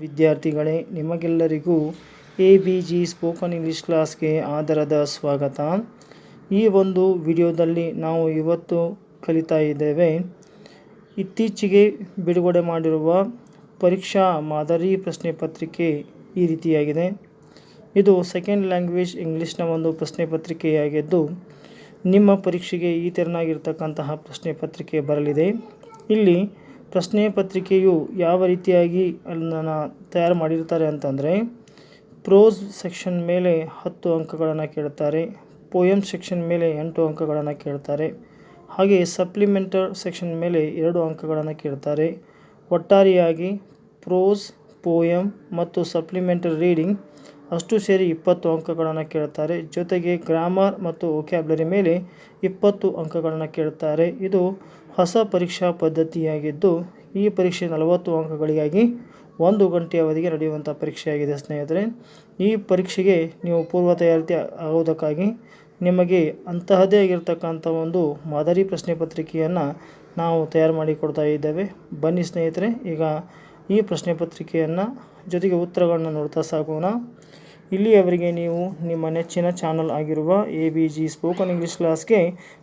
ವಿದ್ಯಾರ್ಥಿಗಳೇ, ನಿಮಗೆಲ್ಲರಿಗೂ ABG spoken English ಕ್ಲಾಸ್ಗೆ ಆದರದ ಸ್ವಾಗತ. ಈ ಒಂದು ವಿಡಿಯೋದಲ್ಲಿ ನಾವು ಇವತ್ತು ಕಲಿತಾ ಇದ್ದೇವೆ ಇತ್ತೀಚೆಗೆ ಬಿಡುಗಡೆ ಮಾಡಿರುವ ಪರೀಕ್ಷಾ ಮಾದರಿ ಪ್ರಶ್ನೆ ಪತ್ರಿಕೆ ಈ ರೀತಿಯಾಗಿದೆ. ಇದು ಸೆಕೆಂಡ್ ಲ್ಯಾಂಗ್ವೇಜ್ ಇಂಗ್ಲೀಷ್ನ ಒಂದು ಪ್ರಶ್ನೆ ಪತ್ರಿಕೆಯಾಗಿದ್ದು ನಿಮ್ಮ ಪರೀಕ್ಷೆಗೆ ಈ ತೆರನಾಗಿರ್ತಕ್ಕಂತಹ ಪ್ರಶ್ನೆ ಪತ್ರಿಕೆ ಬರಲಿದೆ. ಇಲ್ಲಿ ಪ್ರಶ್ನೆ ಪತ್ರಿಕೆಯು ಯಾವ ರೀತಿಯಾಗಿ ಅದನ್ನು ತಯಾರು ಮಾಡಿರ್ತಾರೆ ಅಂತಂದರೆ, ಪ್ರೋಸ್ ಸೆಕ್ಷನ್ ಮೇಲೆ 10 ಅಂಕಗಳನ್ನು ಕೇಳ್ತಾರೆ, ಪೋಯಮ್ ಸೆಕ್ಷನ್ ಮೇಲೆ 8 ಅಂಕಗಳನ್ನು ಕೇಳ್ತಾರೆ, ಹಾಗೆ ಸಪ್ಲಿಮೆಂಟರ್ ಸೆಕ್ಷನ್ ಮೇಲೆ 2 ಅಂಕಗಳನ್ನು ಕೇಳ್ತಾರೆ. ಒಟ್ಟಾರೆಯಾಗಿ ಪ್ರೋಸ್, ಪೋಯಮ್ ಮತ್ತು ಸಪ್ಲಿಮೆಂಟರಿ ರೀಡಿಂಗ್ ಅಷ್ಟು ಸೇರಿ 20 ಅಂಕಗಳನ್ನು ಕೇಳ್ತಾರೆ. ಜೊತೆಗೆ ಗ್ರಾಮರ್ ಮತ್ತು ವೊಕ್ಯಾಬ್ಯುಲರಿ ಮೇಲೆ 20 ಅಂಕಗಳನ್ನು ಕೇಳ್ತಾರೆ. ಇದು ಹೊಸ ಪರೀಕ್ಷಾ ಪದ್ಧತಿಯಾಗಿದ್ದು ಈ ಪರೀಕ್ಷೆ 40 ಅಂಕಗಳಿಗಾಗಿ 1 ಗಂಟೆ ಅವಧಿಗೆ ನಡೆಯುವಂಥ ಪರೀಕ್ಷೆಯಾಗಿದೆ ಸ್ನೇಹಿತರೆ. ಈ ಪರೀಕ್ಷೆಗೆ ನೀವು ಪೂರ್ವ ತಯಾರಿ ಆಗೋದಕ್ಕಾಗಿ ನಿಮಗೆ ಅಂತಹದೇ ಆಗಿರ್ತಕ್ಕಂಥ ಒಂದು ಮಾದರಿ ಪ್ರಶ್ನೆ ಪತ್ರಿಕೆಯನ್ನು ನಾವು ತಯಾರು ಮಾಡಿ ಕೊಡ್ತಾ ಇದ್ದೇವೆ. ಬನ್ನಿ ಸ್ನೇಹಿತರೆ, ಈಗ ಈ ಪ್ರಶ್ನೆ ಪತ್ರಿಕೆಯನ್ನು ಜೊತೆಗೆ ಉತ್ತರಗಳನ್ನು ನೋಡ್ತಾ ಸಾಗೋಣ. ಇಲ್ಲಿಯವರೆಗೆ ನೀವು ನಿಮ್ಮ ನೆಚ್ಚಿನ ಚಾನಲ್ ಆಗಿರುವ ABG ಸ್ಪೋಕನ್ ಇಂಗ್ಲೀಷ್ ಕ್ಲಾಸ್ಗೆ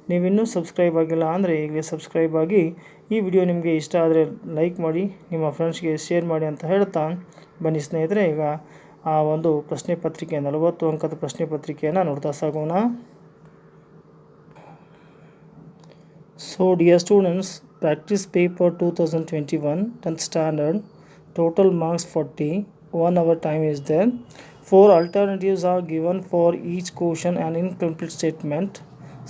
ನೀವಿನ್ನೂ ಸಬ್ಸ್ಕ್ರೈಬ್ ಆಗಿಲ್ಲ ಅಂದರೆ ಈಗಲೇ ಸಬ್ಸ್ಕ್ರೈಬ್ ಆಗಿ, ಈ ವಿಡಿಯೋ ನಿಮಗೆ ಇಷ್ಟ ಆದರೆ ಲೈಕ್ ಮಾಡಿ, ನಿಮ್ಮ ಫ್ರೆಂಡ್ಸ್ಗೆ ಶೇರ್ ಮಾಡಿ ಅಂತ ಹೇಳ್ತಾ ಬನ್ನಿ ಸ್ನೇಹಿತರೆ, ಈಗ ಆ ಒಂದು ಪ್ರಶ್ನೆ ಪತ್ರಿಕೆ 40 ಅಂಕದ ಪ್ರಶ್ನೆ ಪತ್ರಿಕೆಯನ್ನು ನೋಡ್ತಾ ಸಾಗೋಣ. So dear students, practice paper 2021 10th standard, total marks 40, 1 hour time is there. 4 alternatives are given for each question and incomplete statement.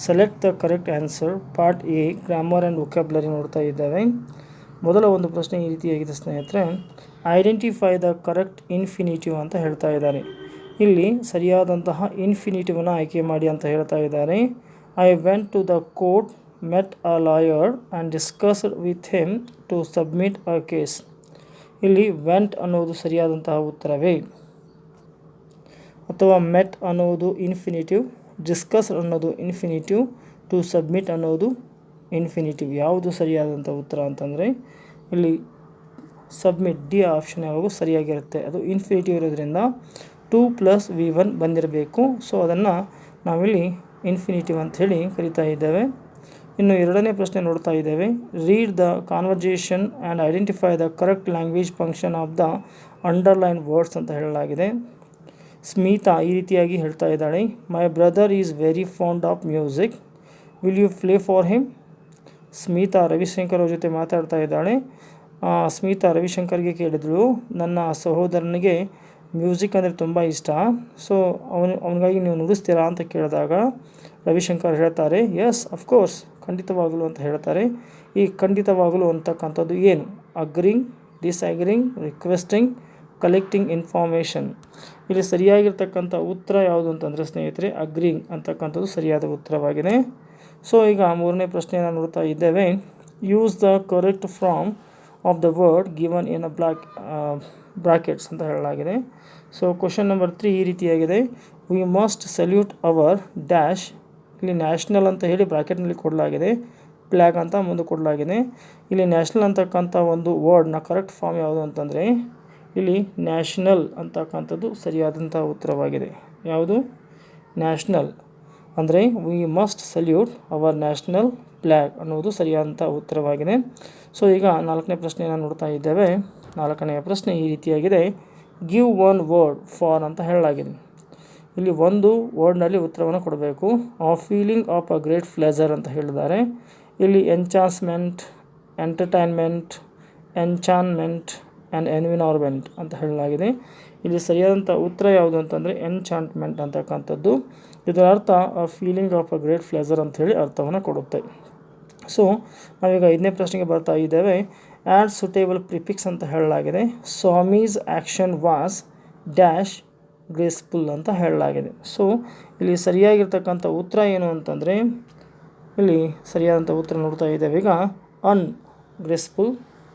Select the correct answer. Part A, grammar and vocabulary ನೋಡ್ತಾ ಇದ್ದೇವೆ. ಮೊದಲ ಒಂದು ಪ್ರಶ್ನೆ ಈ ರೀತಿಯಾಗಿದೆ ಸ್ನೇಹಿತರೆ, identify the correct infinitive ಅಂತ ಹೇಳ್ತಾ ಇದ್ದಾರೆ. ಇಲ್ಲಿ ಸರಿಯಾದಂತಹ ಇನ್ಫಿನಿಟಿವ್ನ ಆಯ್ಕೆ ಮಾಡಿ ಅಂತ ಹೇಳ್ತಾ ಇದ್ದಾರೆ. I went to the court, met a lawyer and discussed with him to submit a case. ಇಲ್ಲಿ ವೆಂಟ್ ಅನ್ನೋದು ಸರಿಯಾದಂತಹ ಉತ್ತರವೇ, ಅಥವಾ ಮೆಟ್ ಅನ್ನೋದು ಇನ್ಫಿನಿಟಿವ್, ಡಿಸ್ಕಸ್ ಅನ್ನೋದು ಇನ್ಫಿನಿಟಿವ್, ಟು ಸಬ್ಮಿಟ್ ಅನ್ನೋದು ಇನ್ಫಿನಿಟಿವ್. ಯಾವುದು ಸರಿಯಾದಂಥ ಉತ್ತರ ಅಂತಂದರೆ ಇಲ್ಲಿ ಸಬ್ಮಿಟ್, ಡಿ ಆಪ್ಷನ್ ಯಾವಾಗೂ ಸರಿಯಾಗಿರುತ್ತೆ. ಅದು ಇನ್ಫಿನಿಟಿವ್ ಇರೋದ್ರಿಂದ 2 + V1 ಬಂದಿರಬೇಕು. ಸೊ ಅದನ್ನು ನಾವಿಲ್ಲಿ ಇನ್ಫಿನಿಟಿವ್ ಅಂಥೇಳಿ ಕರಿತಾ ಇದ್ದೇವೆ. ಇನ್ನು ಎರಡನೇ ಪ್ರಶ್ನೆ ನೋಡ್ತಾ ಇದ್ದೇವೆ. Read the conversation and identify the correct language function of the underline words ಅಂತ ಹೇಳಲಾಗಿದೆ. ಸ್ಮಿತಾ ಈ ರೀತಿಯಾಗಿ ಹೇಳ್ತಾ ಇದ್ದಾಳೆ, my brother is very fond of music, will you play for him. Smita Ravishankar ಅವ್ರ ಜೊತೆ ಮಾತಾಡ್ತಾ ಇದ್ದಾಳೆ. ಸ್ಮಿತಾ ರವಿಶಂಕರ್ಗೆ ಕೇಳಿದಳು, ನನ್ನ ಸಹೋದರನಿಗೆ ಮ್ಯೂಸಿಕ್ ಅಂದರೆ ತುಂಬ ಇಷ್ಟ, ಸೊ ಅವನಿಗಾಗಿ ನೀವು ನುಡಿಸ್ತೀರಾ ಅಂತ ಕೇಳಿದಾಗ ರವಿಶಂಕರ್ ಹೇಳ್ತಾರೆ, ಎಸ್ ಅಫ್ಕೋರ್ಸ್, ಖಂಡಿತವಾಗಲು ಅಂತ ಹೇಳ್ತಾರೆ. ಈ ಖಂಡಿತವಾಗಲು ಅಂತಕ್ಕಂಥದ್ದು ಏನು? Agreeing, disagreeing, requesting, collecting information. ಇಲ್ಲಿ ಸರಿಯಾಗಿರ್ತಕ್ಕಂಥ ಉತ್ತರ ಯಾವುದು ಅಂತಂದರೆ ಸ್ನೇಹಿತರೆ, ಅಗ್ರಿಂಗ್ ಅಂತಕ್ಕಂಥದ್ದು ಸರಿಯಾದ ಉತ್ತರವಾಗಿದೆ. ಸೊ ಈಗ ಮೂರನೇ ಪ್ರಶ್ನೆಯನ್ನು ನೋಡ್ತಾ ಇದ್ದೇವೆ. Use the correct form of the word given in a brackets ಅಂತ ಹೇಳಲಾಗಿದೆ. ಸೊ ಕ್ವಶನ್ ನಂಬರ್ 3 ಈ ರೀತಿಯಾಗಿದೆ. We must salute our dash. ಇಲ್ಲಿ ನ್ಯಾಷನಲ್ ಅಂತ ಹೇಳಿ ಬ್ರಾಕೆಟ್ನಲ್ಲಿ ಕೊಡಲಾಗಿದೆ, ಫ್ಲ್ಯಾಗ್ ಅಂತ ಮುಂದೆ ಕೊಡಲಾಗಿದೆ. ಇಲ್ಲಿ ನ್ಯಾಷನಲ್ ಅಂತಕ್ಕಂಥ ಒಂದು ವರ್ಡ್ನ ಕರೆಕ್ಟ್ ಫಾರ್ಮ್ ಯಾವುದು ಅಂತಂದರೆ ಇಲ್ಲಿ ನ್ಯಾಷನಲ್ ಅಂತಕ್ಕಂಥದ್ದು ಸರಿಯಾದಂಥ ಉತ್ತರವಾಗಿದೆ. ಯಾವುದು? ನ್ಯಾಷನಲ್ ಅಂದರೆ V must salute our national flag ಅನ್ನೋದು ಸರಿಯಾದಂಥ ಉತ್ತರವಾಗಿದೆ. ಸೊ ಈಗ 4ನೇ ಪ್ರಶ್ನೆಯನ್ನು ನೋಡ್ತಾ ಇದ್ದೇವೆ. 4ನೆಯ ಪ್ರಶ್ನೆ ಈ ರೀತಿಯಾಗಿದೆ. ಗಿವ್ ಒನ್ ವರ್ಡ್ ಫಾರ್ ಅಂತ ಹೇಳಲಾಗಿದೆ. ಇಲ್ಲಿ ಒಂದು ವರ್ಡ್ನಲ್ಲಿ ಉತ್ತರವನ್ನು ಕೊಡಬೇಕು. ಆ feeling of a great pleasure ಅಂತ ಹೇಳಿದ್ದಾರೆ. ಇಲ್ಲಿ ಎಂಚಾನ್ಸ್ಮೆಂಟ್, ಎಂಟರ್ಟೈನ್ಮೆಂಟ್, ಎನ್ಚಾನ್ಮೆಂಟ್ ಆ್ಯಂಡ್ ಎನ್ವಿನಾರ್ಮೆಂಟ್ ಅಂತ ಹೇಳಲಾಗಿದೆ. ಇಲ್ಲಿ ಸರಿಯಾದಂಥ ಉತ್ತರ ಯಾವುದು ಅಂತಂದರೆ ಎನ್ಚಾಂಟ್ಮೆಂಟ್ ಅಂತಕ್ಕಂಥದ್ದು. ಇದರ ಅರ್ಥ a feeling of a great pleasure ಅಂಥೇಳಿ ಅರ್ಥವನ್ನು ಕೊಡುತ್ತೆ. ಸೊ ನಾವೀಗ 5ನೇ ಪ್ರಶ್ನೆಗೆ ಬರ್ತಾ ಇದ್ದೇವೆ. ಆ್ಯಡ್ ಸುಟೇಬಲ್ ಪ್ರಿಫಿಕ್ಸ್ ಅಂತ ಹೇಳಲಾಗಿದೆ. Swami's action was dash graceful ಅಂತ ಹೇಳಲಾಗಿದೆ. ಸೊ ಇಲ್ಲಿ ಸರಿಯಾಗಿರ್ತಕ್ಕಂಥ ಉತ್ತರ ಏನು ಅಂತಂದರೆ ಇಲ್ಲಿ ಸರಿಯಾದಂಥ ಉತ್ತರ ನೋಡ್ತಾ ಇದ್ದೇವೆ. ಈಗ ungraceful,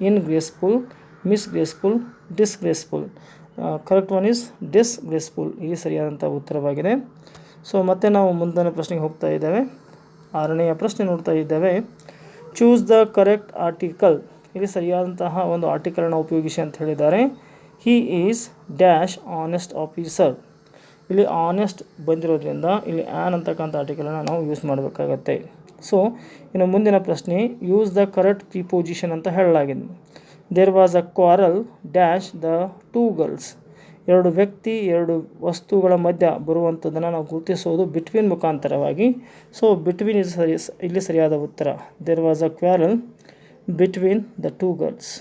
ingraceful, misgraceful, disgraceful. Correct one is disgraceful. ಇದು ಸರಿಯಾದಂಥ ಉತ್ತರವಾಗಿದೆ. ಸೊ ಮತ್ತೆ ನಾವು ಮುಂದಿನ ಪ್ರಶ್ನೆಗೆ ಹೋಗ್ತಾ ಇದ್ದೇವೆ. 6ನೆಯ ಪ್ರಶ್ನೆ ನೋಡ್ತಾ ಇದ್ದೇವೆ. Choose the correct article. ಇಲ್ಲಿ ಸರಿಯಾದಂತಹ ಒಂದು ಆರ್ಟಿಕಲನ್ನು ಉಪಯೋಗಿಸಿ ಅಂತ ಹೇಳಿದ್ದಾರೆ. He is dash honest officer. ಇಲ್ಲಿ ಆನೆಸ್ಟ್ ಬಂದಿರೋದ್ರಿಂದ ಇಲ್ಲಿ ಆ್ಯನ್ ಅಂತಕ್ಕಂಥ ಆರ್ಟಿಕಲನ್ನು ನಾವು ಯೂಸ್ ಮಾಡಬೇಕಾಗತ್ತೆ. ಸೊ ಇನ್ನು ಮುಂದಿನ ಪ್ರಶ್ನೆ, ಯೂಸ್ ದ ಕರೆಕ್ಟ್ ಪ್ರಿಪೋಸಿಷನ್ ಅಂತ ಹೇಳಲಾಗಿದೆ. There was a quarrel dash the two girls. ಎರಡು ವ್ಯಕ್ತಿ ಎರಡು ವಸ್ತುಗಳ ಮಧ್ಯ ಬರುವಂಥದ್ದನ್ನು ನಾವು ಗುರುತಿಸೋದು ಬಿಟ್ವೀನ್ ಮುಖಾಂತರವಾಗಿ. ಸೊ ಬಿಟ್ವೀನ್ ಇಸ್ ಇಲ್ಲಿ ಸರಿಯಾದ ಉತ್ತರ. There was a quarrel between the two girls.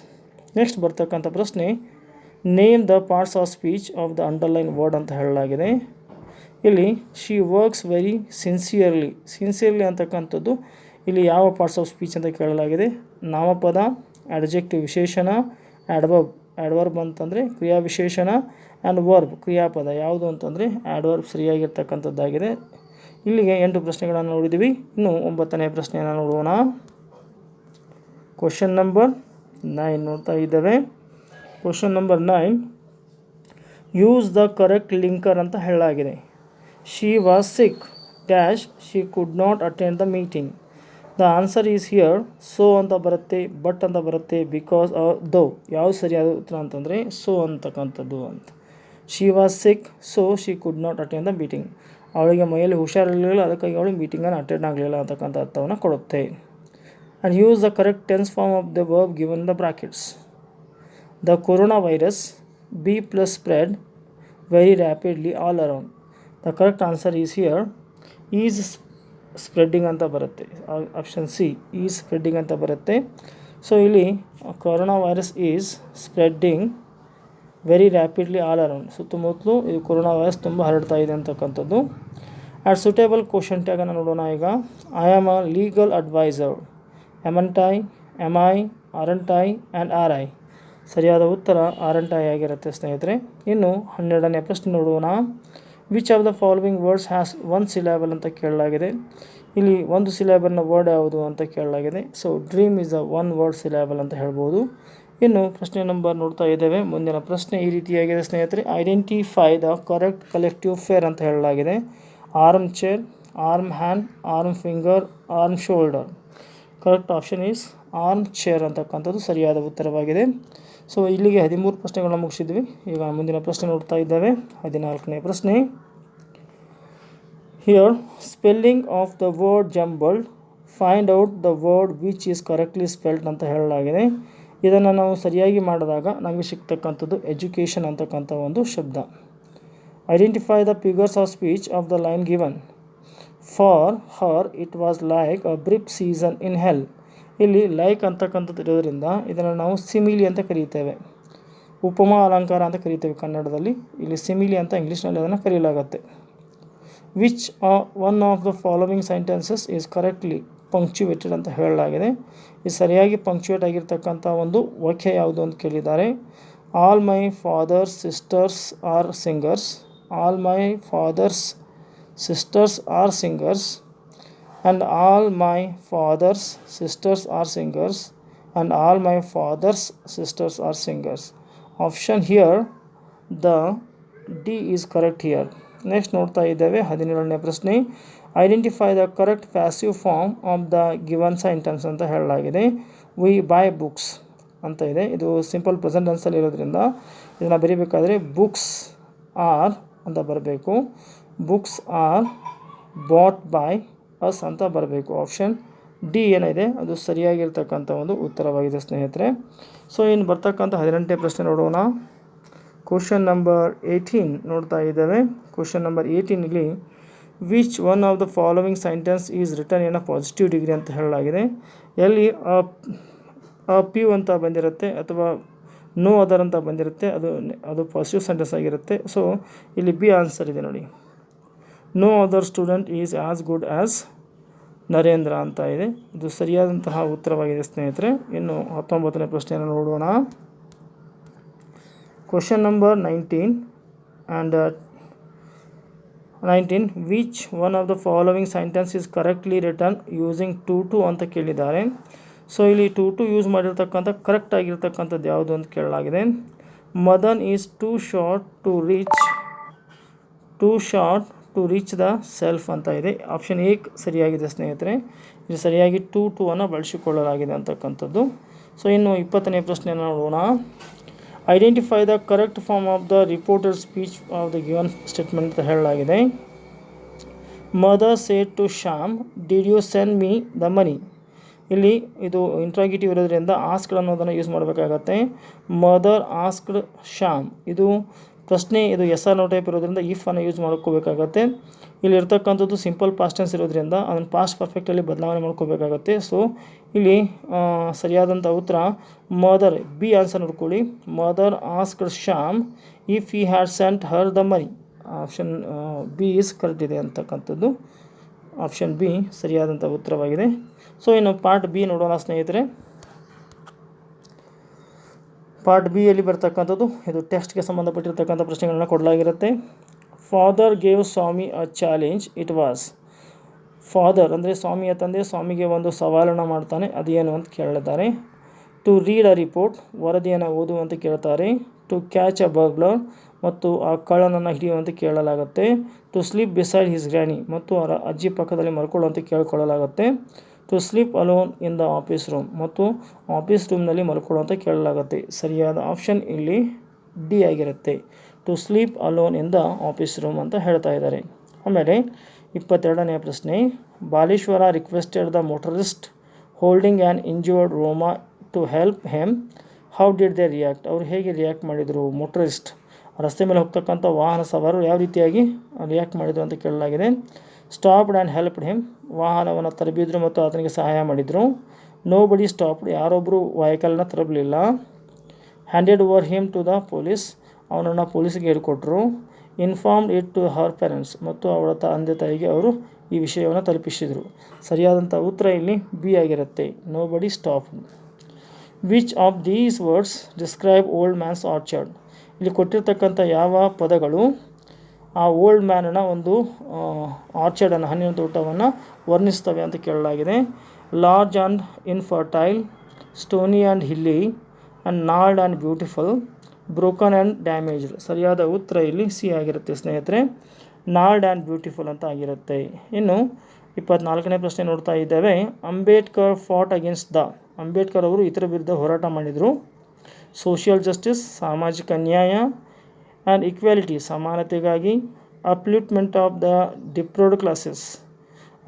Next ಬರ್ತಕ್ಕಂಥ ಪ್ರಶ್ನೆ, name the parts of speech of the underline word ಅಂತ ಹೇಳಲಾಗಿದೆ. ಇಲ್ಲಿ ಶಿ ವರ್ಕ್ಸ್ ವೆರಿ ಸಿನ್ಸಿಯರ್ಲಿ ಅಂತಕ್ಕಂಥದ್ದು ಇಲ್ಲಿ ಯಾವ ಪಾರ್ಟ್ಸ್ ಆಫ್ ಸ್ಪೀಚ್ ಅಂತ ಕೇಳಲಾಗಿದೆ. ನಾಮಪದ, ಅಡ್ಜೆಕ್ಟಿವ್ ವಿಶೇಷಣ, ಆಡ್ವರ್ಬ್ ಅಂತಂದರೆ ಕ್ರಿಯಾ ವಿಶೇಷಣ, ಆ್ಯಂಡ್ ವರ್ಬ್ ಕ್ರಿಯಾಪದ. ಯಾವುದು ಅಂತಂದರೆ ಆಡ್ವರ್ಬ್ ಸರಿಯಾಗಿರ್ತಕ್ಕಂಥದ್ದಾಗಿದೆ. ಇಲ್ಲಿಗೆ 8 ಪ್ರಶ್ನೆಗಳನ್ನು ನೋಡಿದ್ದೀವಿ. ಇನ್ನು 9ನೇ ಪ್ರಶ್ನೆಯನ್ನು ನೋಡೋಣ. ಕ್ವಶನ್ ನಂಬರ್ 9 ನೋಡ್ತಾ ಇದ್ದೇವೆ. Question number 9, use the correct linker ಅಂತ ಹೇಳಲಾಗಿದೆ. She was sick dash she could not attend the meeting. The answer is here. So ಅಂತ ಬರುತ್ತೆ, ಬಟ್ ಅಂತ ಬರುತ್ತೆ, ಬಿಕಾಸ್ ದೋ. ಯಾವುದು ಸರಿಯಾದ ಉತ್ತರ ಅಂತಂದರೆ ಸೋ ಅಂತಕ್ಕಂಥದ್ದು ಅಂತ. She was sick so she could not attend the meeting. ಅವಳಿಗೆ ಮೈಯಲ್ಲಿ ಹುಷಾರಿರಲಿಲ್ಲ, ಅದಕ್ಕಾಗಿ ಅವಳು ಮೀಟಿಂಗನ್ನು ಅಟೆಂಡ್ ಆಗಲಿಲ್ಲ ಅಂತಕ್ಕಂಥ ಅರ್ಥವನ್ನು ಕೊಡುತ್ತೆ. And use the correct tense form of the verb given the brackets. The corona virus be plus spread very rapidly all around. The correct answer is here. Is spreading ಅಂತ ಬರುತ್ತೆ. ಆಪ್ಷನ್ ಸಿ, ಈಸ್ ಸ್ಪ್ರೆಡ್ಡಿಂಗ್ ಅಂತ ಬರುತ್ತೆ. So ಇಲ್ಲಿ corona virus is spreading very rapidly all around. ಸುತ್ತಮುತ್ತಲೂ ಇದು corona virus ತುಂಬ ಹರಡ್ತಾ ಇದೆ ಅಂತಕ್ಕಂಥದ್ದು. ಆ್ಯಂಡ್ ಸೂಟೇಬಲ್ ಕ್ವಶನ್ ಟ್ಯಾಗನ್ನು ನೋಡೋಣ ಈಗ. I am a legal adviser. Amn't I, am I, aren't I and are I. ಸರಿಯಾದ ಉತ್ತರ ಆರಂಟ್ ಐ ಆಗಿರುತ್ತೆ ಸ್ನೇಹಿತರೆ. ಇನ್ನು 12ನೇ ಪ್ರಶ್ನೆ ನೋಡೋಣ. Which of the following words has 1 syllable ಅಂತ ಕೇಳಲಾಗಿದೆ. ಇಲ್ಲಿ 1 syllableನ ವರ್ಡ್ ಯಾವುದು ಅಂತ ಕೇಳಲಾಗಿದೆ. So dream is a 1 word syllable ಅಂತ ಹೇಳ್ಬೋದು. ಇನ್ನು ಪ್ರಶ್ನೆ ನಂಬರ್ ನೋಡ್ತಾ ಇದ್ದೇವೆ. ಮುಂದಿನ ಪ್ರಶ್ನೆ ಈ ರೀತಿಯಾಗಿದೆ ಸ್ನೇಹಿತರೆ. Identify the correct collective fair ಅಂತ ಹೇಳಲಾಗಿದೆ. Arm chair, arm hand, arm finger, arm shoulder. Correct option is arm chair ಅಂತಕ್ಕಂಥದ್ದು ಸರಿಯಾದ ಉತ್ತರವಾಗಿದೆ. ಸೊ ಇಲ್ಲಿಗೆ 13 ಪ್ರಶ್ನೆಗಳನ್ನ ಮುಗಿಸಿದ್ವಿ. ಈಗ ಮುಂದಿನ ಪ್ರಶ್ನೆ ನೋಡ್ತಾ ಇದ್ದೇವೆ. 14ನೇ ಪ್ರಶ್ನೆ. Here spelling of the word jumbled, find out the word which is correctly spelled ಅಂತ ಹೇಳಲಾಗಿದೆ. ಇದನ್ನು ನಾವು ಸರಿಯಾಗಿ ಮಾಡಿದಾಗ ನಮಗೆ ಸಿಗ್ತಕ್ಕಂಥದ್ದು ಎಜುಕೇಷನ್ ಅಂತಕ್ಕಂಥ ಒಂದು ಶಬ್ದ. Identify the figures of speech of the line given. For her it was like a brief season in hell. ಇಲ್ಲಿ ಲೈಕ್ ಅಂತಕ್ಕಂಥದ್ದು ಇರೋದ್ರಿಂದ ಇದನ್ನು ನಾವು ಸಿಮಿಲಿ ಅಂತ ಕರೀತೇವೆ. ಉಪಮಾ ಅಲಂಕಾರ ಅಂತ ಕರೀತೇವೆ ಕನ್ನಡದಲ್ಲಿ. ಇಲ್ಲಿ ಸಿಮಿಲಿ ಅಂತ ಇಂಗ್ಲೀಷ್ನಲ್ಲಿ ಅದನ್ನು ಕರೆಯಲಾಗುತ್ತೆ. Which one of the following sentences is correctly punctuated ಅಂತ ಹೇಳಲಾಗಿದೆ. ಇದು ಸರಿಯಾಗಿ ಪಂಕ್ಚುವೇಟ್ ಆಗಿರ್ತಕ್ಕಂಥ ಒಂದು ವಾಕ್ಯ ಯಾವುದು ಅಂತ ಕೇಳಿದ್ದಾರೆ. All my father's sisters are singers. All my father's sisters are singers. And all my father's sisters are singers. And all my father's sisters are singers. Option here, the D is correct here. Next ನೋಡ್ತಾ ಇದ್ದೇವೆ 17ನೇ ಪ್ರಶ್ನೆ. Identify the correct passive form of the given sentence ಅಂತ ಹೇಳಲಾಗಿದೆ. V by books ಅಂತ ಇದೆ. ಇದು simple present ಟೆನ್ಸಲ್ಲಿ ಇರೋದ್ರಿಂದ ಇದನ್ನು ಬರೀಬೇಕಾದ್ರೆ ಬುಕ್ಸ್ ಆರ್ ಅಂತ ಬರಬೇಕು. Books are bought by us ಅಂತ ಬರಬೇಕು. ಆಪ್ಷನ್ ಡಿ ಏನಿದೆ ಅದು ಸರಿಯಾಗಿರ್ತಕ್ಕಂಥ ಒಂದು ಉತ್ತರವಾಗಿದೆ ಸ್ನೇಹಿತರೆ. ಸೊ ಇನ್ನು ಬರ್ತಕ್ಕಂಥ 18ನೇ ಪ್ರಶ್ನೆ ನೋಡೋಣ. ಕ್ವಶನ್ ನಂಬರ್ 18 ನೋಡ್ತಾ ಇದ್ದೇವೆ. ಕ್ವಶನ್ ನಂಬರ್ 18ನಲ್ಲಿ which one of the following sentence is written in a positive degree ಅಂತ ಹೇಳಲಾಗಿದೆ. ಎಲ್ಲಿ ಪ್ಯೂ ಅಂತ ಬಂದಿರುತ್ತೆ ಅಥವಾ ನೋ ಅದರ್ ಅಂತ ಬಂದಿರುತ್ತೆ ಅದು ಪಾಸಿಟಿವ್ ಸೆಂಟೆನ್ಸ್ ಆಗಿರುತ್ತೆ. ಸೊ ಇಲ್ಲಿ ಬಿ ಆನ್ಸರ್ ಇದೆ ನೋಡಿ. No other student is as good as Narendra ಅಂತ ಇದೆ. ಇದು ಸರಿಯಾದಂತಹ ಉತ್ತರವಾಗಿದೆ ಸ್ನೇಹಿತರೆ. ಇನ್ನು 19ನೇ ಪ್ರಶ್ನೆಯನ್ನು ನೋಡೋಣ. Question number 19 which one of the following sentence is correctly return using to ಅಂತ ಕೇಳಿದ್ದಾರೆ. ಸೊ ಇಲ್ಲಿ ಟು ಯೂಸ್ ಮಾಡಿರ್ತಕ್ಕಂಥ ಕರೆಕ್ಟ್ ಆಗಿರ್ತಕ್ಕಂಥದ್ದು ಯಾವುದು ಅಂತ ಕೇಳಲಾಗಿದೆ. Madan is too short to reach the shelf ಅಂತ ಇದೆ. ಆಪ್ಷನ್ ಎ ಸರಿಯಾಗಿದೆ ಸ್ನೇಹಿತರೆ. ಇದು ಸರಿಯಾಗಿ ಟು ಅನ್ನು ಬಳಸಿಕೊಳ್ಳಲಾಗಿದೆ ಅಂತಕ್ಕಂಥದ್ದು. ಸೊ ಇನ್ನು 20ನೇ ಪ್ರಶ್ನೆಯನ್ನು ನೋಡೋಣ. Identify the correct form of the reporter speech of the given statement ಅಂತ ಹೇಳಲಾಗಿದೆ. Mother said to Shyam, did you send me the money. ಇಲ್ಲಿ ಇದು ಇಂಟ್ರಾಗೇಟಿವ್ ಇರೋದ್ರಿಂದ ಆಸ್ಕ್ಡ್ ಅನ್ನೋದನ್ನು ಯೂಸ್ ಮಾಡಬೇಕಾಗತ್ತೆ. ಮದರ್ ಆಸ್ಕ್ಡ್ ಶ್ಯಾಮ್, ಇದು ಪ್ರಶ್ನೆ, ಇದು ಎಸ್ ಆರ್ ನೋ ಟೈಪ್ ಇರೋದ್ರಿಂದ ಇಫ್ ಅನ್ನು ಯೂಸ್ ಮಾಡ್ಕೋಬೇಕಾಗತ್ತೆ. ಇಲ್ಲಿ ಇರ್ತಕ್ಕಂಥದ್ದು ಸಿಂಪಲ್ ಪಾಸ್ಟ್ ಟೆನ್ಸ್ ಇರೋದ್ರಿಂದ ಅದನ್ನು ಪಾಸ್ಟ್ ಪರ್ಫೆಕ್ಟಲ್ಲಿ ಬದಲಾವಣೆ ಮಾಡ್ಕೋಬೇಕಾಗತ್ತೆ. ಸೊ ಇಲ್ಲಿ ಸರಿಯಾದಂಥ ಉತ್ತರ ಮದರ್, ಬಿ ಆನ್ಸರ್ ನೋಡ್ಕೊಳ್ಳಿ. Mother asked Shyam if he had scent her the money. Option B is correct ಇದೆ ಅಂತಕ್ಕಂಥದ್ದು. ಆಪ್ಷನ್ ಬಿ ಸರಿಯಾದಂಥ ಉತ್ತರವಾಗಿದೆ. ಸೊ ಇನ್ನು ಪಾರ್ಟ್ ಬಿ ನೋಡೋಣ ಸ್ನೇಹಿತರೆ. ಪಾರ್ಟ್ ಬಿ ಯಲ್ಲಿ ಬರ್ತಕ್ಕಂಥದ್ದು ಇದು ಟೆಕ್ಸ್ಟ್ಗೆ ಸಂಬಂಧಪಟ್ಟಿರ್ತಕ್ಕಂಥ ಪ್ರಶ್ನೆಗಳನ್ನ ಕೊಡಲಾಗಿರುತ್ತೆ. Father gave Swami a challenge, it was. Father ಅಂದರೆ ಸ್ವಾಮಿಯ ತಂದೆ ಸ್ವಾಮಿಗೆ ಒಂದು ಸವಾಲನ್ನು ಮಾಡ್ತಾನೆ, ಅದೇನು ಅಂತ ಕೇಳಿದ್ದಾರೆ. ಟು ರೀಡ್ ಅ ರಿಪೋರ್ಟ್, ವರದಿಯನ್ನು ಓದು ಅಂತ ಕೇಳ್ತಾರೆ. ಟು ಕ್ಯಾಚ್ ಅ ಬರ್ಗ್ಲರ್, ಮತ್ತು ಆ ಕಳ್ಳನನ್ನು ಹಿಡಿಯುವಂತೆ ಕೇಳಲಾಗುತ್ತೆ. To sleep beside his granny, ಮತ್ತು ಅವರ ಅಜ್ಜಿ ಪಕ್ಕದಲ್ಲಿ ಮಲ್ಕೊಳ್ಳುವಂತೆ ಕೇಳಿಕೊಳ್ಳಲಾಗುತ್ತೆ. To sleep alone in the office room, ಮತ್ತು ಆಫೀಸ್ ರೂಮ್ನಲ್ಲಿ ಮಲ್ಕೊಳ್ಳುವಂತ ಕೇಳಲಾಗುತ್ತೆ. ಸರಿಯಾದ ಆಪ್ಷನ್ ಇಲ್ಲಿ ಡಿ ಆಗಿರುತ್ತೆ. To sleep alone in the office room ಅಂತ ಹೇಳ್ತಾ ಇದ್ದಾರೆ. ಆಮೇಲೆ 22ನೇ ಪ್ರಶ್ನೆ. Baleshwar requested the motorist holding an injured roma to help hem, how did they react. ಅವರು ಹೇಗೆ ರಿಯಾಕ್ಟ್ ಮಾಡಿದರು? ಮೋಟರಿಸ್ಟ್ ರಸ್ತೆ ಮೇಲೆ ಹೋಗ್ತಕ್ಕಂಥ ವಾಹನ ಸವಾರರು ಯಾವ ರೀತಿಯಾಗಿ ರಿಯಾಕ್ಟ್ ಮಾಡಿದರು ಅಂತ ಕೇಳಲಾಗಿದೆ. ಸ್ಟಾಪ್ಡ್ ಆ್ಯಂಡ್ ಹೆಲ್ಪ್ಡ್ ಹಿಮ್, ವಾಹನವನ್ನು ತರಬಿದ್ರು ಮತ್ತು ಆತನಿಗೆ ಸಹಾಯ ಮಾಡಿದರು. ನೋ ಬಡಿ ಸ್ಟಾಪ್ಡ್, ಯಾರೊಬ್ಬರು ವೆಹಿಕಲ್ನ ತರಬಲಿಲ್ಲ. Handed over him to the police, ಅವನನ್ನು ಪೊಲೀಸ್ಗೆ ಹೇಳಿಕೊಟ್ರು. Informed it to her parents, ಮತ್ತು ಅವಳ ತಂದೆ ತಾಯಿಗೆ ಅವರು ಈ ವಿಷಯವನ್ನು ತಲುಪಿಸಿದರು. ಸರಿಯಾದಂಥ ಉತ್ತರ ಇಲ್ಲಿ ಬಿ ಆಗಿರುತ್ತೆ. Nobody stopped. Which of these words describe old man's orchard. ಇಲ್ಲಿ ಕೊಟ್ಟಿರ್ತಕ್ಕಂಥ ಯಾವ ಪದಗಳು ಆ ಓಲ್ಡ್ ಮ್ಯಾನನ ಒಂದು ಆರ್ಚರ್ಡನ್ನು, ಹಣ್ಣಿನ ತೋಟವನ್ನು ವರ್ಣಿಸ್ತವೆ ಅಂತ ಕೇಳಲಾಗಿದೆ. Large and infertile, stony and hilly, and gnarled and beautiful, broken and damaged. ಸರಿಯಾದ ಉತ್ತರ ಇಲ್ಲಿ ಸಿ ಆಗಿರುತ್ತೆ ಸ್ನೇಹಿತರೆ. ನಾಲ್ಡ್ ಆ್ಯಂಡ್ ಬ್ಯೂಟಿಫುಲ್ ಅಂತ ಆಗಿರುತ್ತೆ. ಇನ್ನು 24ನೇ ಪ್ರಶ್ನೆ ನೋಡ್ತಾ ಇದ್ದೇವೆ. Ambedkar fought against the. Ambedkar ಅವರು ಇತರ ವಿರುದ್ಧ ಹೋರಾಟ ಮಾಡಿದರು. ಸೋಷಿಯಲ್ ಜಸ್ಟಿಸ್, ಸಾಮಾಜಿಕ ನ್ಯಾಯ, ಆ್ಯಂಡ್ ಈಕ್ವಾಲಿಟಿ, ಸಮಾನತೆಗಾಗಿ. Upliftment of the deprived classes,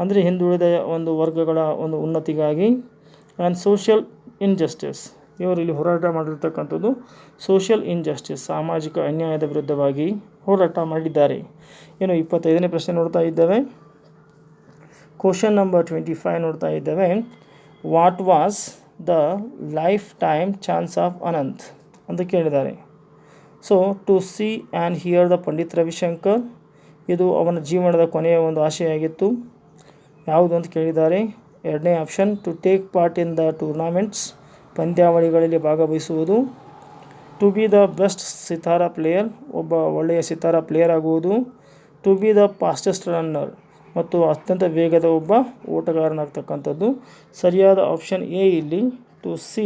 ಅಂದರೆ ಹಿಂದುಳಿದ ಒಂದು ವರ್ಗಗಳ ಒಂದು ಉನ್ನತಿಗಾಗಿ. ಆ್ಯಂಡ್ ಸೋಷಿಯಲ್ ಇನ್ಜಸ್ಟಿಸ್, ಇವರು ಇಲ್ಲಿ ಹೋರಾಟ ಮಾಡಿರ್ತಕ್ಕಂಥದ್ದು ಸೋಷಿಯಲ್ ಇನ್ಜಸ್ಟಿಸ್, ಸಾಮಾಜಿಕ ಅನ್ಯಾಯದ ವಿರುದ್ಧವಾಗಿ ಹೋರಾಟ ಮಾಡಿದ್ದಾರೆ. ಇನ್ನು 25ನೇ ಪ್ರಶ್ನೆ ನೋಡ್ತಾ ಇದ್ದೇವೆ. ಕ್ವಶನ್ ನಂಬರ್ 25 ನೋಡ್ತಾ ಇದ್ದೇವೆ. What was the lifetime chance of Anant ಅಂತ ಕೇಳಿದ್ದಾರೆ. So to see and hear the Pandit Ravishankar, ಇದು ಅವನ ಜೀವನದ ಕೊನೆಯ ಒಂದು ಆಶಯ ಆಗಿತ್ತು. ಯಾವುದು ಅಂತ ಕೇಳಿದ್ದಾರೆ. 2ನೇ option to take part in the tournaments, ಪಂದ್ಯಾವಳಿಗಳಲ್ಲಿ ಭಾಗವಹಿಸುವುದು. To be the best sitar player, ಒಬ್ಬ ಒಳ್ಳೆಯ ಸಿತಾರ ಪ್ಲೇಯರ್ ಆಗುವುದು. To be the fastest runner, ಮತ್ತು ಅತ್ಯಂತ ವೇಗದ ಒಬ್ಬ ಓಟಗಾರನಾಗ್ತಕ್ಕಂಥದ್ದು. ಸರಿಯಾದ ಆಪ್ಷನ್ ಎ ಇಲ್ಲಿ to see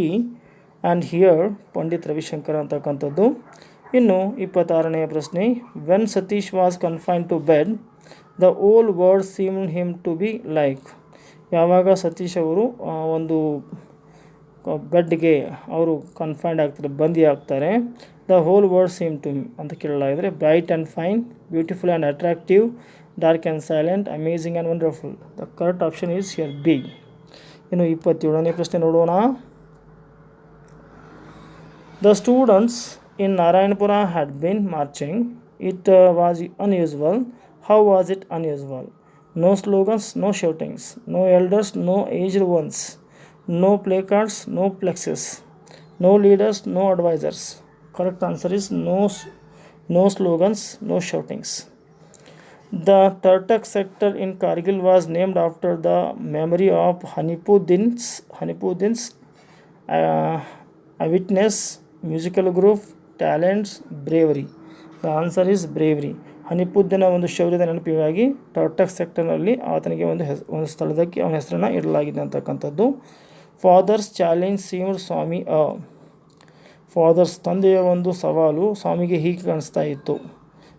and hear Pandit Ravishankar ಅಂತಕ್ಕಂಥದ್ದು. ಇನ್ನು 26ನೇ ಪ್ರಶ್ನೆ. When Satish was confined to bed, the whole world seemed him to be like. ಯಾವಾಗ ಸತೀಶ್ ಅವರು ಒಂದು ಬೆಡ್ಗೆ ಅವರು ಕನ್ಫೈನ್ಡ್ ಆಗ್ತಾರೆ, ಬಂದಿ ಆಗ್ತಾರೆ. The whole world seem to him ಅಂತ ಕೇಳಲಾಗಿದ್ರೆ. Bright and fine, beautiful and attractive, dark and silent, amazing and wonderful. The correct option is here B. ಇನ್ನು 27ನೇ ಪ್ರಶ್ನೆ ನೋಡೋಣ. The students in Narayanpura had been marching. It was unusual. How was it unusual? No slogans, no shoutings, no elders, no aged ones, no placards, no plexes, no leaders, no advisors. Correct answer is no slogans, no shoutings. The Turtak sector in Kargil was named after the memory of Hanipuddin's witness, musical group, talents, bravery. The answer is bravery. ಹನಿಪುದ್ದನ ಒಂದು ಶೌರ್ಯದ ನೆನಪಿಗಾಗಿ ಟರ್ಟಕ್ ಸೆಕ್ಟರ್ನಲ್ಲಿ ಆತನಿಗೆ ಒಂದು ಸ್ಥಳದಕ್ಕೆ ಅವನ ಹೆಸರನ್ನು ಇಡಲಾಗಿದೆ ಅಂತಕ್ಕಂಥದ್ದು. ಫಾದರ್ಸ್ ಚಾಲೆಂಜ್ ಸೀಮ್ಡ್ ಸ್ವಾಮಿ ಅ. ಫಾದರ್ಸ್ ತಂದೆಯ ಒಂದು ಸವಾಲು ಸ್ವಾಮಿಗೆ ಹೀಗೆ ಕಾಣಿಸ್ತಾ ಇತ್ತು.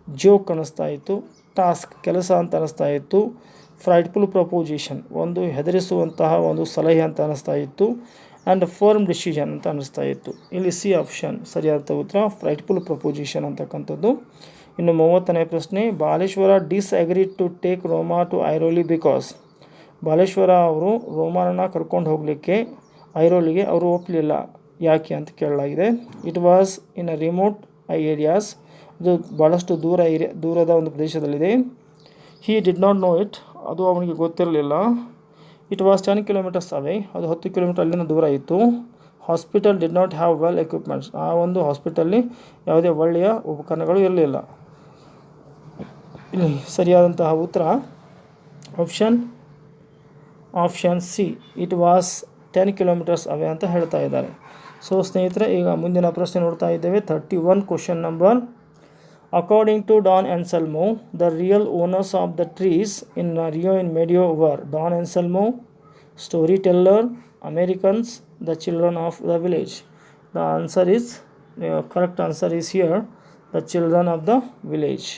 ಜೋಕ್ ಕಾಣಿಸ್ತಾ ಇತ್ತು. ಟಾಸ್ಕ್ ಕೆಲಸ ಅಂತ ಅನ್ನಿಸ್ತಾ ಇತ್ತು. ಫ್ರೈಟ್ಫುಲ್ ಪ್ರಪೋಸಿಷನ್ ಒಂದು ಹೆದರಿಸುವಂತಹ ಒಂದು ಸಲಹೆ ಅಂತ ಅನ್ನಿಸ್ತಾ ಇತ್ತು. ಆ್ಯಂಡ್ ಫರ್ಮ್ ಡಿಸಿಷನ್ ಅಂತ ಅನ್ನಿಸ್ತಾ ಇತ್ತು. ಇಲ್ಲಿ ಸಿ ಆಪ್ಷನ್ ಸರಿಯಾದ ಉತ್ತರ, ರೈಟ್ಫುಲ್ ಪ್ರಪೋಸಿಷನ್ ಅಂತಕ್ಕಂಥದ್ದು. ಇನ್ನು 30ನೇ ಪ್ರಶ್ನೆ, Baleshwar disagreed to take Roma to Airoli because. Baleshwar ಅವರು ರೋಮಾನನ್ನ ಕರ್ಕೊಂಡು ಹೋಗಲಿಕ್ಕೆ ಐರೋಲಿಗೆ ಅವರು ಒಪ್ಪಲಿಲ್ಲ, ಯಾಕೆ ಅಂತ ಕೇಳಲಾಗಿದೆ. It was in a remote areas, ಅದು ಭಾಳಷ್ಟು ದೂರದ ಒಂದು ಪ್ರದೇಶದಲ್ಲಿದೆ. He did not know it, ಅದು ಅವನಿಗೆ ಗೊತ್ತಿರಲಿಲ್ಲ. ಇಟ್ ವಾಸ್ 10 ಕಿಲೋಮೀಟರ್ಸ್ ಅವೇ, ಅದು 10 ಕಿಲೋಮೀಟರ್ ಅಲ್ಲಿಂದ ದೂರ ಇತ್ತು. Hospital did not have well equipments, ಆ ಒಂದು ಹಾಸ್ಪಿಟಲ್ಲಿ ಯಾವುದೇ ಒಳ್ಳೆಯ ಉಪಕರಣಗಳು ಇರಲಿಲ್ಲ. ಇಲ್ಲಿ ಸರಿಯಾದಂತಹ ಉತ್ತರ option C, it was 10 kilometres away ಅಂತ ಹೇಳ್ತಾ ಇದ್ದಾರೆ. ಸೊ ಸ್ನೇಹಿತರೆ, ಈಗ ಮುಂದಿನ ಪ್ರಶ್ನೆ ನೋಡ್ತಾ ಇದ್ದೇವೆ. 31 question number. According to Don Anselmo, the real owners of the trees in Rio en Medio were Don Anselmo, storyteller, Americans, the children of the village. The answer is, correct answer is here, the children of the village.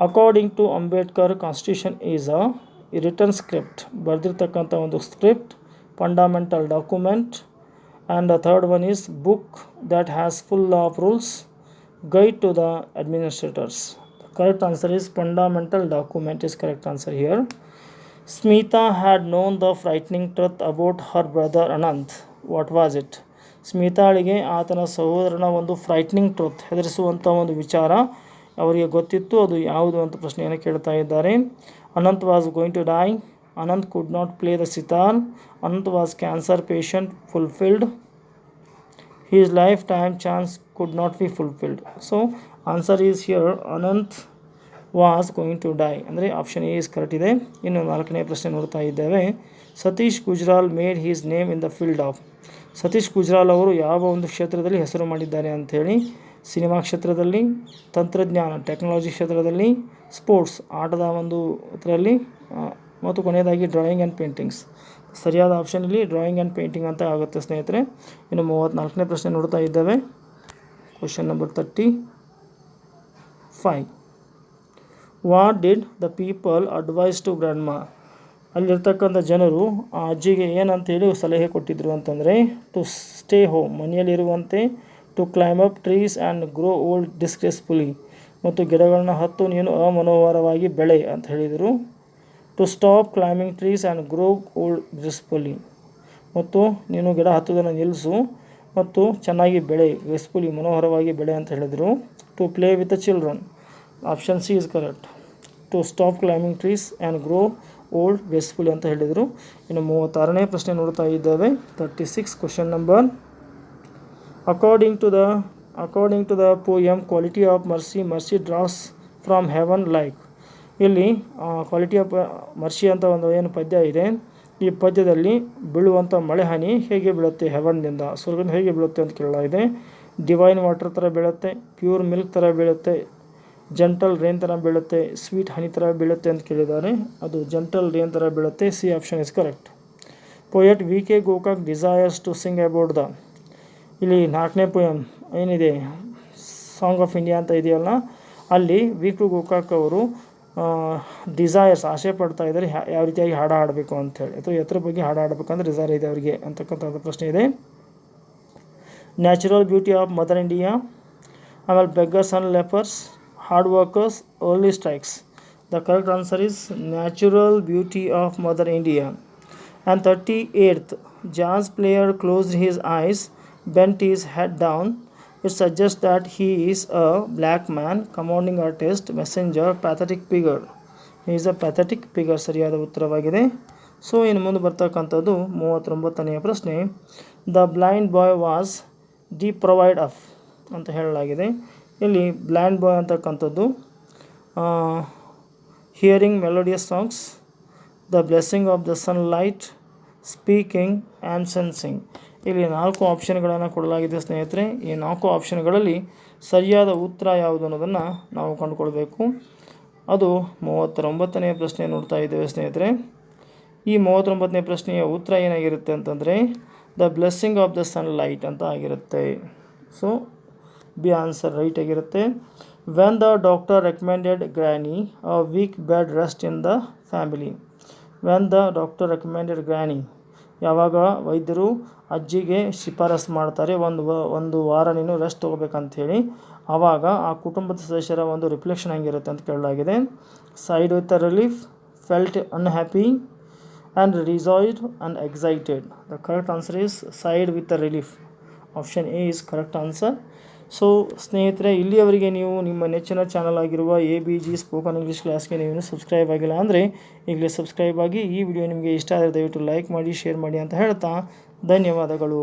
According to Ambedkar, constitution is a written script, ಬರೆದಿರ್ತಕ್ಕಂಥ ಒಂದು script, fundamental document, and the third one is book that has full of rules, guide to the administrators. Correct answer is fundamental document is correct answer here. Smita had known the frightening truth about her brother Anant, what was it. ಸ್ಮಿತಾಳಿಗೆ ಆತನ ಸಹೋದರನ ಒಂದು frightening ಟ್ರತ್, ಹೆದರಿಸುವಂಥ ಒಂದು ವಿಚಾರ ಅವರಿಗೆ ಗೊತ್ತಿತ್ತು, ಅದು ಯಾವುದು ಅಂತ ಪ್ರಶ್ನೆಯನ್ನು ಕೇಳ್ತಾ ಇದ್ದಾರೆ. Anant was going to die, Anant could not play the sitar, Anant was cancer patient fulfilled, his lifetime chance could not be fulfilled. So answer is here, Anant was going to die, ಅಂದರೆ ಆಪ್ಷನ್ ಎ ಇಸ್ ಕರೆಕ್ಟ್ ಇದೆ. ಇನ್ನು 4ನೇ ಪ್ರಶ್ನೆ ನೋಡ್ತಾ ಇದ್ದೇವೆ. Satish Gujral made his name in the field of. Satish Gujral ಅವರು ಯಾವ ಒಂದು ಕ್ಷೇತ್ರದಲ್ಲಿ ಹೆಸರು ಮಾಡಿದ್ದಾರೆ ಅಂಥೇಳಿ, ಸಿನಿಮಾ ಕ್ಷೇತ್ರದಲ್ಲಿ, ತಂತ್ರಜ್ಞಾನ ಟೆಕ್ನಾಲಜಿ ಕ್ಷೇತ್ರದಲ್ಲಿ, ಸ್ಪೋರ್ಟ್ಸ್ ಆಟದ ಒಂದು ಇದರಲ್ಲಿ, ಮತ್ತು ಕೊನೆಯದಾಗಿ ಡ್ರಾಯಿಂಗ್ ಆ್ಯಂಡ್ ಪೇಂಟಿಂಗ್ಸ್. ಸರಿಯಾದ ಆಪ್ಷನ್ ಇಲ್ಲಿ ಡ್ರಾಯಿಂಗ್ ಆ್ಯಂಡ್ ಪೇಂಟಿಂಗ್ ಅಂತ ಆಗುತ್ತೆ ಸ್ನೇಹಿತರೆ. ಇನ್ನು 34ನೇ ಪ್ರಶ್ನೆ ನೋಡ್ತಾ ಇದ್ದೇವೆ. Question number 35. What did the people advise to grandma. ಅಲ್ಲಿರ್ತಕ್ಕಂಥ ಜನರು ಆ ಅಜ್ಜಿಗೆ ಏನಂತೇಳಿ ಸಲಹೆ ಕೊಟ್ಟಿದ್ರು ಅಂತಂದರೆ, ಟು ಸ್ಟೇ ಹೋಮ್, ಮನೆಯಲ್ಲಿರುವಂತೆ, to climb up trees and grow old disgracefully, ಮತ್ತು ಗಿಡಗಳನ್ನ ಹತ್ತು ನೀನು ಅಮನೋಹರವಾಗಿ ಬೆಳೆ ಅಂತ ಹೇಳಿದರು. To stop climbing trees and grow old gracefully, ಮತ್ತು ನೀನು ಗಿಡ ಹತ್ತೋದನ್ನು ನಿಲ್ಲಿಸು ಮತ್ತು ಚೆನ್ನಾಗಿ ಬೆಳೆ, ಗ್ರೇಸ್ಫುಲಿ ಮನೋಹರವಾಗಿ ಬೆಳೆ ಅಂತ ಹೇಳಿದರು. To play with the children, option C is correct, to stop climbing trees and grow old gracefully ಅಂತ ಹೇಳಿದರು. ಇನ್ನು 36ನೇ ಪ್ರಶ್ನೆ ನೋಡ್ತಾ ಇದ್ದೇವೆ. 36 question number. According to the poem quality of mercy, mercy draws from heaven like. ಇಲ್ಲಿ quality of mercy ಅಂತ ಒಂದು ಏನು ಪದ್ಯ ಇದೆ, ಈ ಪದ್ಯದಲ್ಲಿ ಬೀಳುವಂಥ ಮಳೆ ಹನಿ ಹೇಗೆ ಬೀಳುತ್ತೆ, ಹೆವನ್ನಿಂದ, ಸ್ವರ್ಗದಿಂದ ಹೇಗೆ ಬೀಳುತ್ತೆ ಅಂತ ಕೇಳಲಾಗಿದೆ. ಡಿವೈನ್ ವಾಟರ್ ಥರ ಬೀಳುತ್ತೆ, ಪ್ಯೂರ್ ಮಿಲ್ಕ್ ಥರ ಬೀಳುತ್ತೆ, ಜೆಂಟಲ್ ರೇನ್ ಥರ ಬೀಳುತ್ತೆ, ಸ್ವೀಟ್ ಹನಿ ಥರ ಬೀಳುತ್ತೆ ಅಂತ ಕೇಳಿದ್ದಾರೆ. ಅದು ಜೆಂಟಲ್ ರೇನ್ ಥರ ಬೀಳುತ್ತೆ, C option is correct. Poet V K Gokak desires to sing about the. ಇಲ್ಲಿ 4ನೇ ಪೋಯಮ್ ಏನಿದೆ, ಸಾಂಗ್ ಆಫ್ ಇಂಡಿಯಾ ಅಂತ ಇದೆಯಲ್ಲ, ಅಲ್ಲಿ ವಿ ಕೆ ಗೋಕಾಕ್ ಅವರು ಡಿಸೈರ್ಸ್, ಆಸೆ ಪಡ್ತಾ ಇದ್ದಾರೆ ಯಾವ ರೀತಿಯಾಗಿ ಹಾಡು ಹಾಡಬೇಕು ಅಂಥೇಳಿ, ಅಥವಾ ಎತ್ತರ ಬಗ್ಗೆ ಹಾಡು ಹಾಡಬೇಕಂದ್ರೆ ಡಿಸೈರ್ ಇದೆ ಅವರಿಗೆ ಅಂತಕ್ಕಂಥದ್ದು ಪ್ರಶ್ನೆ ಇದೆ. Natural beauty of mother India, ಆಮೇಲೆ beggars and lepers, hard workers, early strikes. The correct answer is natural beauty of mother India. And 38th, jazz player closed his eyes, bent his head down. It suggests that he is a black man, commanding artist, messenger, pathetic figure. He is a pathetic figure ಸರಿಯಾದ ಉತ್ತರವಾಗಿದೆ. So ಇನ್ನು ಮುಂದೆ ಬರ್ತಕ್ಕಂಥದ್ದು 39ನೇ ಪ್ರಶ್ನೆ. The blind boy was deprived of ಅಂತ ಹೇಳಲಾಗಿದೆ. ಇಲ್ಲಿ blind boy ಅಂತಕ್ಕಂಥದ್ದು hearing melodious songs, the blessing of the sunlight, speaking and sensing. ಇಲ್ಲಿ 4 ಆಪ್ಷನ್ಗಳನ್ನು ಕೊಡಲಾಗಿದೆ ಸ್ನೇಹಿತರೆ. ಈ 4 ಆಪ್ಷನ್ಗಳಲ್ಲಿ ಸರಿಯಾದ ಉತ್ತರ ಯಾವುದು ಅನ್ನೋದನ್ನು ನಾವು ಕಂಡುಕೊಳ್ಬೇಕು. ಅದು 39ನೇ ಪ್ರಶ್ನೆ ನೋಡ್ತಾ ಇದ್ದೇವೆ ಸ್ನೇಹಿತರೆ. ಈ 39ನೇ ಪ್ರಶ್ನೆಯ ಉತ್ತರ ಏನಾಗಿರುತ್ತೆ ಅಂತಂದರೆ, the blessing of the sunlight ಅಂತ ಆಗಿರುತ್ತೆ. ಸೊ ಬಿ ಆನ್ಸರ್ ರೈಟ್ ಆಗಿರುತ್ತೆ. When the doctor recommended granny a week bed rest in the family. When the doctor recommended granny, ಯಾವಾಗ ವೈದ್ಯರು ಅಜ್ಜಿಗೆ ಶಿಫಾರಸು ಮಾಡ್ತಾರೆ, ಒಂದು ವಾರ ನೀನು ರೆಸ್ಟ್ ತೊಗೋಬೇಕಂಥೇಳಿ. ಆವಾಗ ಆ ಕುಟುಂಬದ ಸದಸ್ಯರ ಒಂದು ರಿಫ್ಲೆಕ್ಷನ್ ಹೆಂಗಿರುತ್ತೆ ಅಂತ ಕೇಳಲಾಗಿದೆ. Sighed with a relief, felt unhappy and rejoiced and excited. The correct answer is sighed with a relief. Option A is correct answer. So ಸ್ನೇಹಿತರೆ, ಇಲ್ಲಿಯವರೆಗೆ ನೀವು ನಿಮ್ಮ ನೆಚ್ಚಿನ ಚಾನಲ್ ಆಗಿರುವ ABG ಸ್ಪೋಕನ್ ಇಂಗ್ಲೀಷ್ ಕ್ಲಾಸ್ಗೆ ನೀವು ಸಬ್ಸ್ಕ್ರೈಬ್ ಆಗಿಲ್ಲ ಅಂದರೆ ಈಗಲೇ ಸಬ್ಸ್ಕ್ರೈಬ್ ಆಗಿ. ಈ ವಿಡಿಯೋ ನಿಮಗೆ ಇಷ್ಟ ಆದರೆ ದಯವಿಟ್ಟು ಲೈಕ್ ಮಾಡಿ, ಶೇರ್ ಮಾಡಿ ಅಂತ ಹೇಳ್ತಾ ಧನ್ಯವಾದಗಳು.